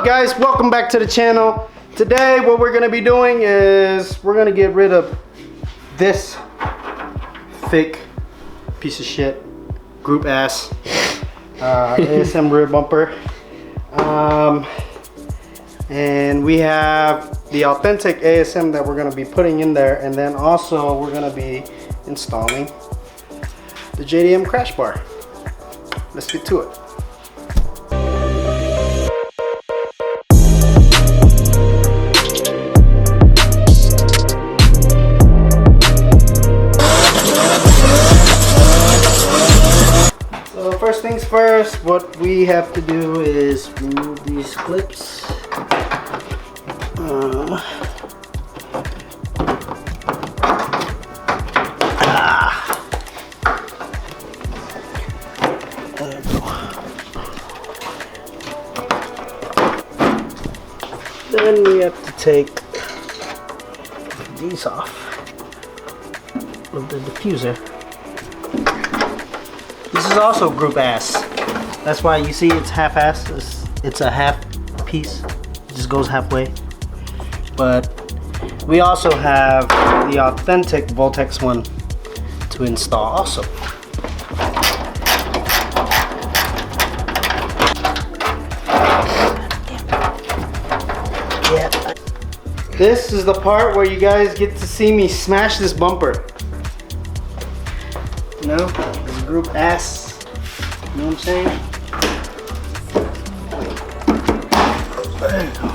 up, guys? Welcome back to the channel. Today what we're gonna be doing is we're gonna get rid of this fake piece of shit group ass ASM rear bumper, and we have the authentic ASM that we're gonna be putting in there, and then also we're gonna be installing the JDM crash bar. Let's get to it. First things first, what we have to do is remove these clips. There we go. Then we have to take these off of the diffuser. This is also group ass. That's why you see it's half-ass. It's a half piece. It just goes halfway. But we also have the authentic VOLTEX one to install also. Yeah. This is the part where you guys get to see me smash this bumper. You know? Group ass, you know what I'm saying? There you go.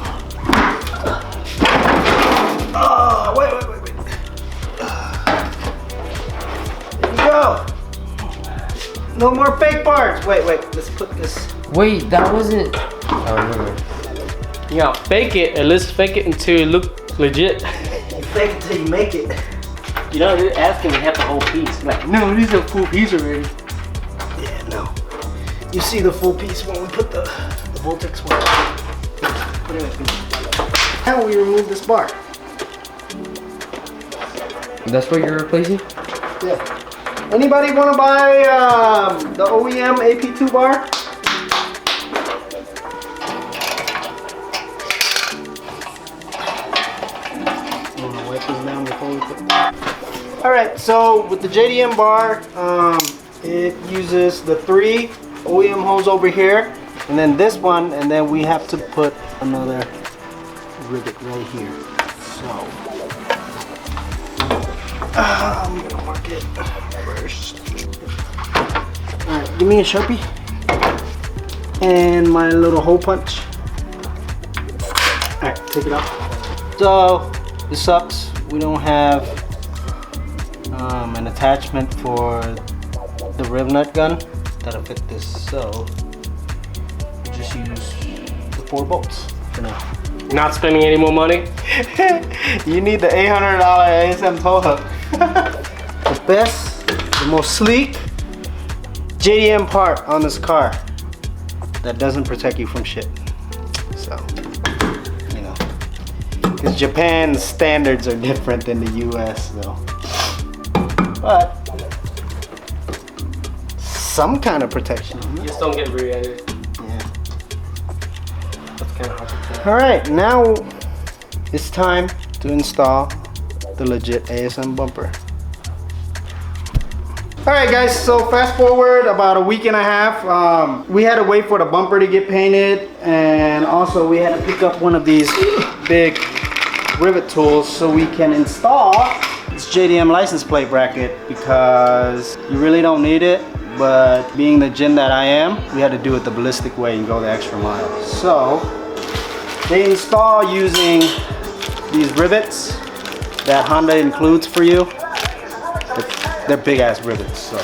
Oh, wait. There you go. No more fake parts. Wait, let's put this. Wait, that wasn't. Oh, no. Yeah, fake it, and let's fake it until it look legit. You fake it till you make it. You know, they're asking to have the whole piece. Like, no, this is a full piece already. Yeah, no. You see the full piece when we put the VOLTEX one. Put it in. How we remove this bar? That's what you're replacing? Yeah. Anybody want to buy the OEM AP2 bar? Alright, so with the JDM bar, it uses the 3 OEM holes over here, and then this one, and then we have to put another rivet right here. So, I'm gonna mark it first. Alright, give me a Sharpie and my little hole punch. Alright, take it out. So, this sucks. We don't have an attachment for the rib nut gun that'll fit this, so we'll just use the 4 bolts for now. Not spending any more money? You need the $800 ASM tow hook. The best, the most sleek JDM part on this car that doesn't protect you from shit. So, you know, because Japan's standards are different than the US though. But some kind of protection. You just don't get rear-ended. Yeah. That's kind of hard to tell. Alright, now it's time to install the legit ASM bumper. Alright guys, so fast forward about a week and a half. We had to wait for the bumper to get painted, and also we had to pick up one of these big rivet tools so we can install this JDM license plate bracket, because you really don't need it, but being the gen that I am, we had to do it the ballistic way and go the extra mile. So they install using these rivets that Honda includes for you. They're big ass rivets. So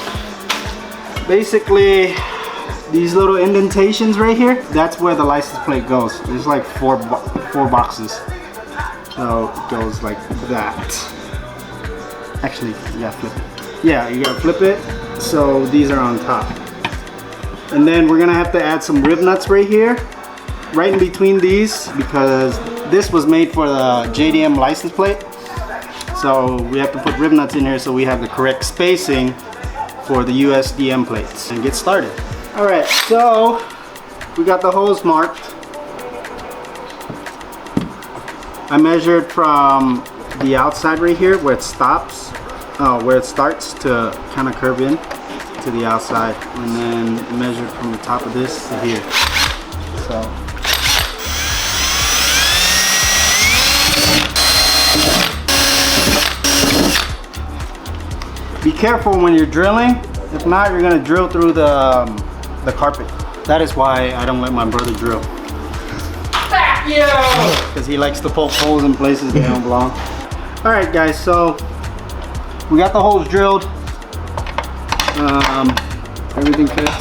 basically these little indentations right here, that's where the license plate goes. There's like four boxes. So it goes like that. Actually, you gotta flip it. Yeah, you gotta flip it. So these are on top. And then we're gonna have to add some rib nuts right here, right in between these, because this was made for the JDM license plate. So we have to put rib nuts in here so we have the correct spacing for the USDM plates and get started. All right, so we got the holes marked. I measured from the outside right here where it stops, where it starts to kind of curve in to the outside, and then measured from the top of this to here. So. Be careful when you're drilling. If not, you're gonna drill through the carpet. That is why I don't let my brother drill. Because he likes to poke holes in places they don't belong. All right, guys. So we got the holes drilled. Everything fits.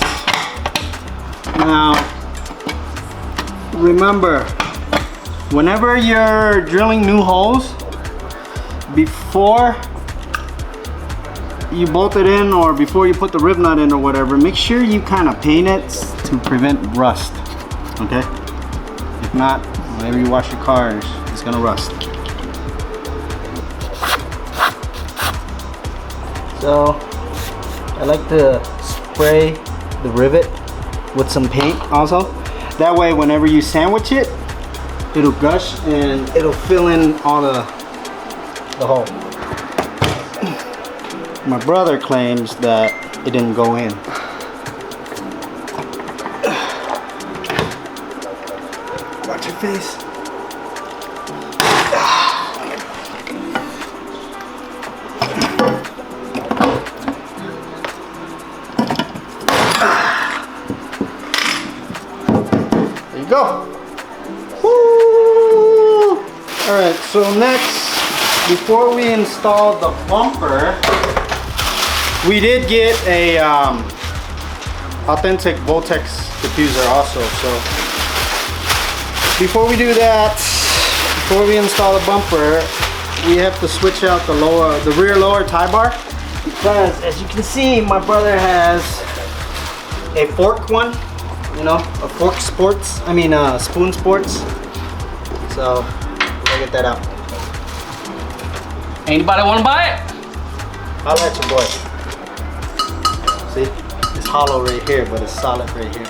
Now, remember, whenever you're drilling new holes, before you bolt it in or before you put the rib nut in or whatever, make sure you kind of paint it to prevent rust, okay? If not, whenever you wash your cars, it's gonna rust. So, I like to spray the rivet with some paint also. That way, whenever you sandwich it, it'll gush and it'll fill in all the hole. My brother claims that it didn't go in. Watch your face. There you go. Woo! All right, so next, before we install the bumper, we did get a authentic VOLTEX diffuser also. So before we do that, before we install the bumper, we have to switch out the rear lower tie bar, because as you can see, my brother has a fork one, you know, a fork sports. I mean, spoon sports. So we'll get that out. Anybody want to buy it? I'll let you boy. See, it's hollow right here, but it's solid right here.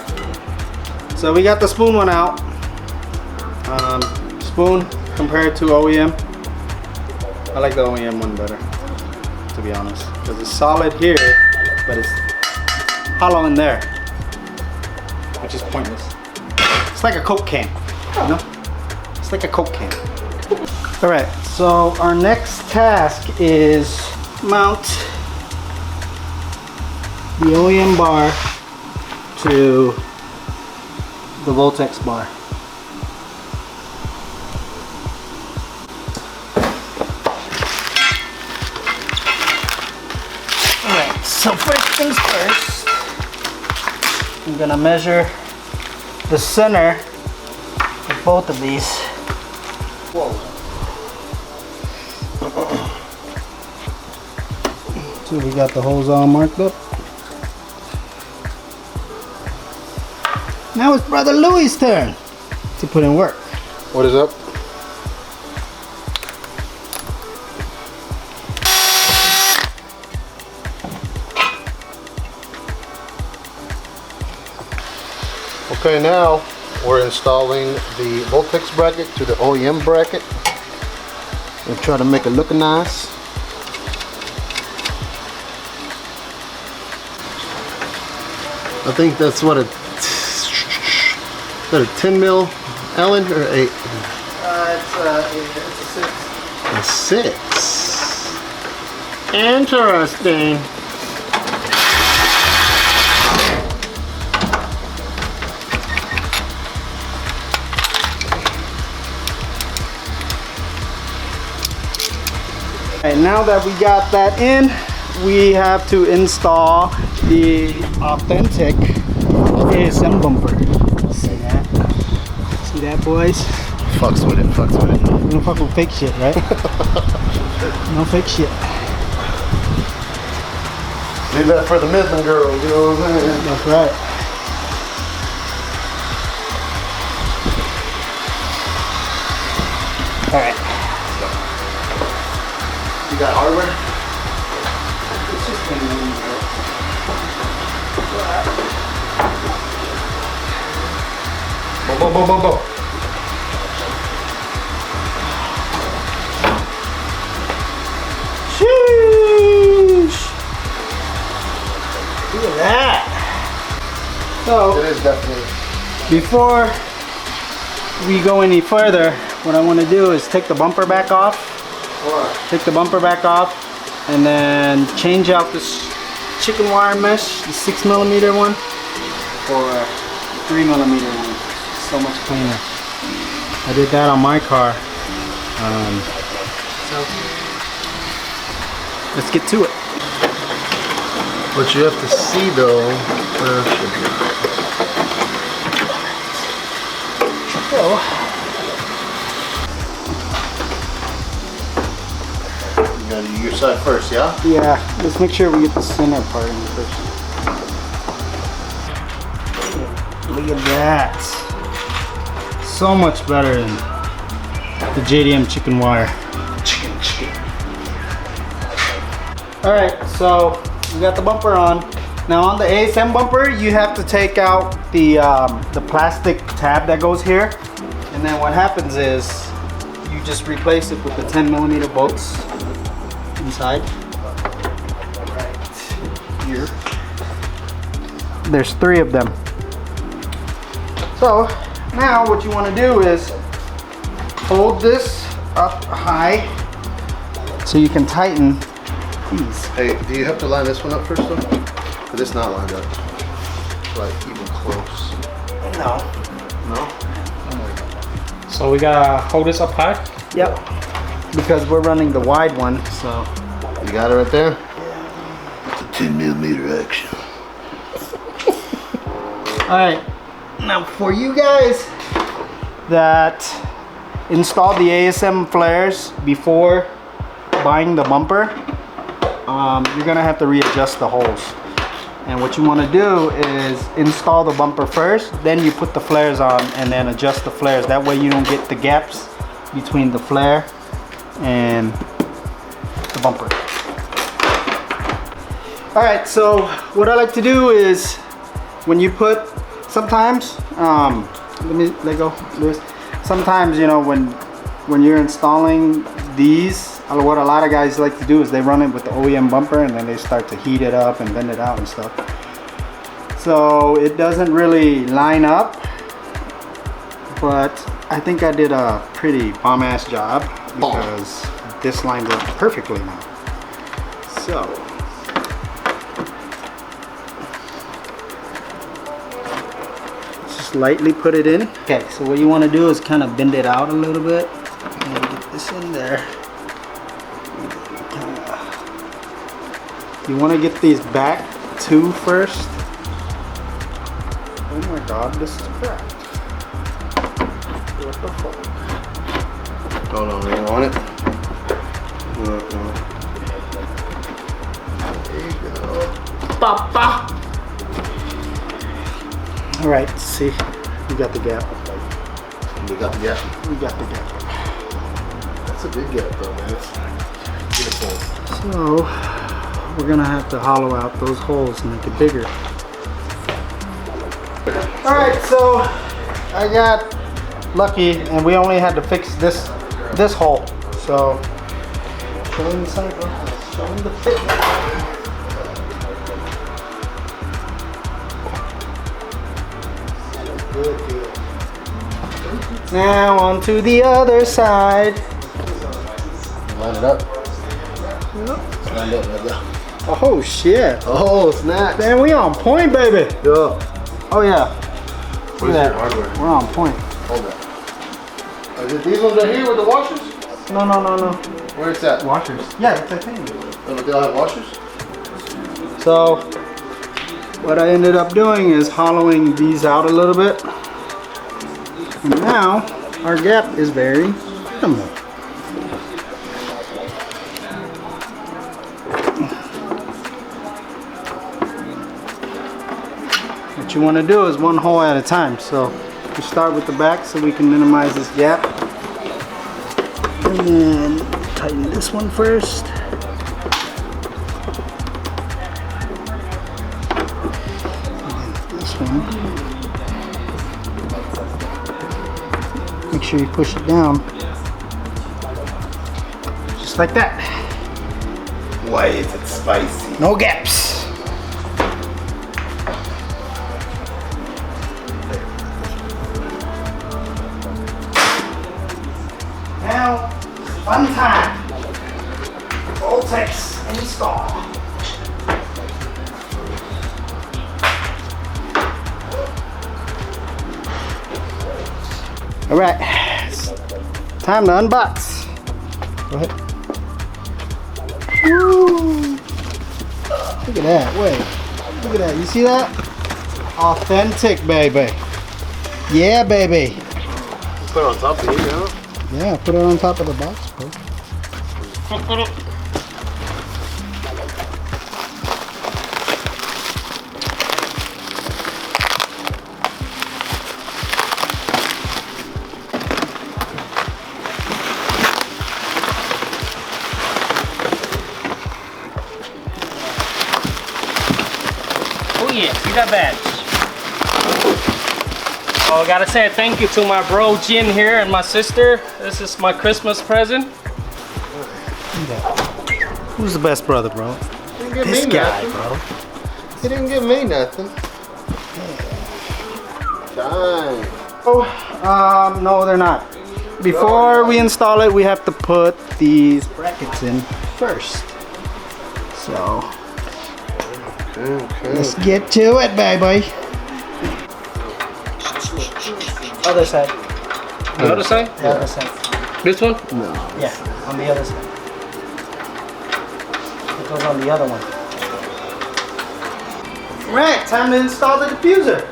So we got the spoon one out. Spoon compared to OEM, I like the OEM one better, to be honest, because it's solid here, but it's hollow in there, which is pointless. It's like a Coke can, you know? It's like a Coke can. All right, so our next task is mount the OEM bar to the VOLTEX bar. Alright, so first things first, I'm gonna measure the center of both of these. Whoa. So we got the holes all marked up. Now it's Brother Louis' turn to put in work. What is up? Okay, now we're installing the VOLTEX bracket to the OEM bracket. And try to make it look nice. I think that's what a 10 mil Allen or 8? It's a 6. A 6. Interesting. Alright, now that we got that in, we have to install the authentic ASM bumper. See that? See that, boys? Fucks with it, fucks with it. You don't fuck with fake shit, right? No fake shit. Leave that for the Midland girls, you know what I'm saying? That's right. Alright. You got hardware? It's just been Boom, boom, boom, boom, boom. So It is definitely. before we go any further, what I want to do is take the bumper back off. Take the bumper back off, and then change out this chicken wire mesh, the 6mm one, for a 3mm one. So much cleaner. I did that on my car. So let's get to it. What you have to see though, So you gotta do your side first, yeah? yeah, let's make sure we get the center part in first. Look at that. So much better than the JDM chicken wire. Chicken. Alright, so we got the bumper on. Now on the ASM bumper, you have to take out the plastic tab that goes here. And then what happens is you just replace it with the 10mm bolts inside. Right here. There's 3 of them. So now what you want to do is hold this up high so you can tighten these. Hey, do you have to line this one up first though? But it's not lined up. Like even close. No. No? So we gotta hold this up high? Yep. Because we're running the wide one, so. You got it right there? It's a 10mm action. Alright. Now for you guys that installed the ASM flares before buying the bumper, you're gonna have to readjust the holes. And what you want to do is install the bumper first, then you put the flares on and then adjust the flares. That way you don't get the gaps between the flare and the bumper. Alright, so what I like to do is when you put, sometimes, let me let go, Lewis. Sometimes, you know, when you're installing these, what a lot of guys like to do is they run it with the OEM bumper and then they start to heat it up and bend it out and stuff. So it doesn't really line up, but I think I did a pretty bomb-ass job because this lines up perfectly now. So just lightly put it in. Okay, so what you want to do is kind of bend it out a little bit and get this in there. You want to get these back 2 first. Oh my god, this is cracked. What the fuck? No, you want it? No. There you go. Papa! Alright, see, we got the gap. We got the gap. We got the gap. That's a big gap though, man. It's beautiful. So, we're gonna have to hollow out those holes and make it bigger. Alright, so I got lucky and we only had to fix this hole. So, show him the side, show him the fit. Good. Now on to the other side. Line it up. Line it up, right there. Oh shit. Oh, snap. Man, we on point, baby. Yeah. Oh yeah. What is your hardware? We're on point. Hold that. Is it these ones right here with the washers? No. Where is that? Washers. Yeah, it's a thing. Oh, they all have washers? So, what I ended up doing is hollowing these out a little bit. And now, our gap is very minimal. What you want to do is one hole at a time. So, we start with the back so we can minimize this gap. And then tighten this one first. This one. Make sure you push it down. Just like that. Why is it spicy? No gaps. now, fun time. VOLTEX install. All right, it's time to unbox. Go ahead. Woo. Look at that, wait. Look at that, you see that? Authentic, baby. Yeah, baby. Put it on top of it, huh? Yeah, put it on top of the box, bro. Oh yeah, see that badge. Oh, I gotta say thank you to my bro Jin here and my sister. This is my Christmas present. Who's the best brother, bro? He didn't give This me guy, nothing. bro. He didn't give me nothing. Dang. Oh, no, they're not. Before we install it, we have to put these brackets in first. So, Okay. let's get to it, baby. Other side. The other side? The other side. This one? Yeah, on the other side. It goes on the other one. Right, time to install the diffuser.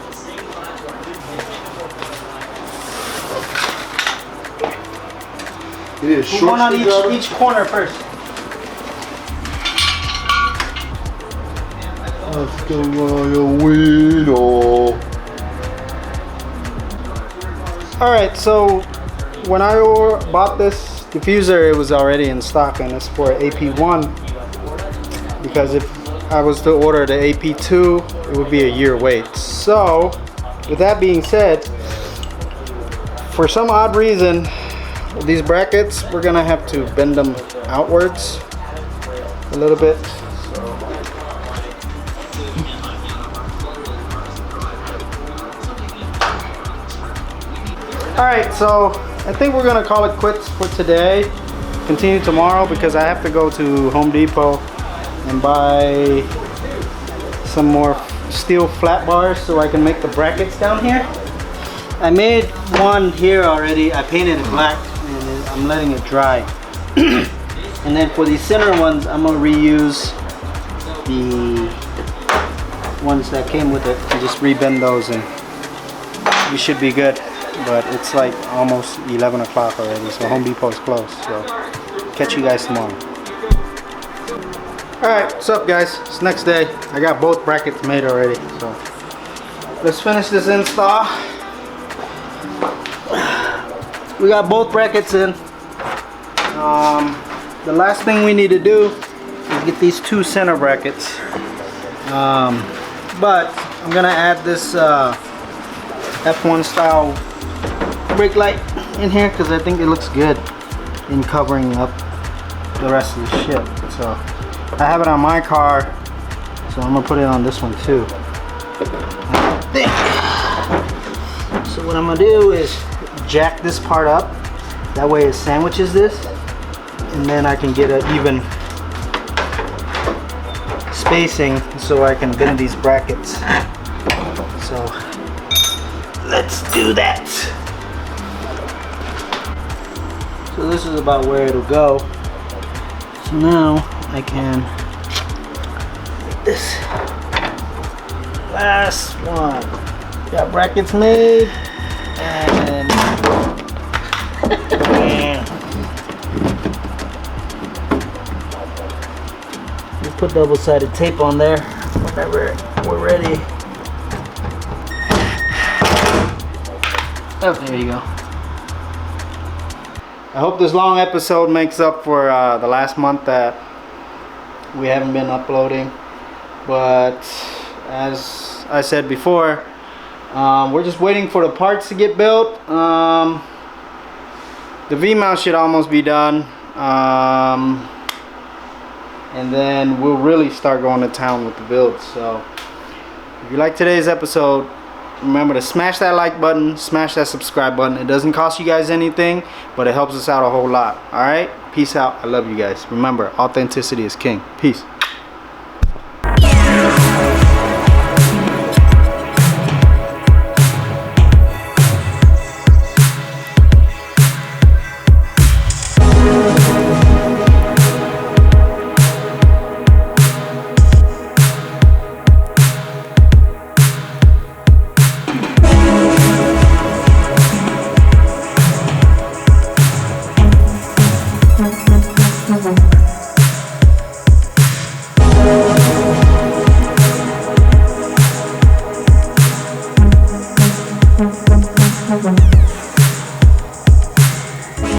You need a Put short one on screwdriver? each corner first. Let's go on your window. Alright, so when I bought this diffuser, it was already in stock and it's for AP1. Because if I was to order the AP2, it would be a year wait. So, with that being said, for some odd reason, these brackets, we're gonna have to bend them outwards a little bit. Alright, so I think we're gonna call it quits for today. Continue tomorrow because I have to go to Home Depot and buy some more steel flat bars so I can make the brackets down here. I made one here already. I painted it black and I'm letting it dry. And then for these center ones, I'm gonna reuse the ones that came with it and just rebend those and we should be good. But it's like almost 11 o'clock already, so Home Depot is closed. So catch you guys tomorrow. Alright, what's up guys? It's next day. I got both brackets made already, so let's finish this install. We got both brackets in. The last thing we need to do is get these two center brackets. But I'm gonna add this F1 style brake light in here because I think it looks good in covering up the rest of the shit. So I have it on my car, so I'm gonna put it on this one too. So what I'm gonna do is jack this part up, that way it sandwiches this, and then I can get an even spacing so I can bend these brackets. So let's do that. So this is about where it'll go. So now I can make this last one. Got brackets made and we'll put double-sided tape on there whenever we're ready. Oh, there you go. I hope this long episode makes up for the last month that we haven't been uploading. But as I said before, we're just waiting for the parts to get built. The V-mount should almost be done. And then we'll really start going to town with the build. So if you like today's episode, remember to smash that like button, smash that subscribe button. It doesn't cost you guys anything, but it helps us out a whole lot. All right, peace out. I love you guys. Remember, authenticity is king. Peace. Thank you.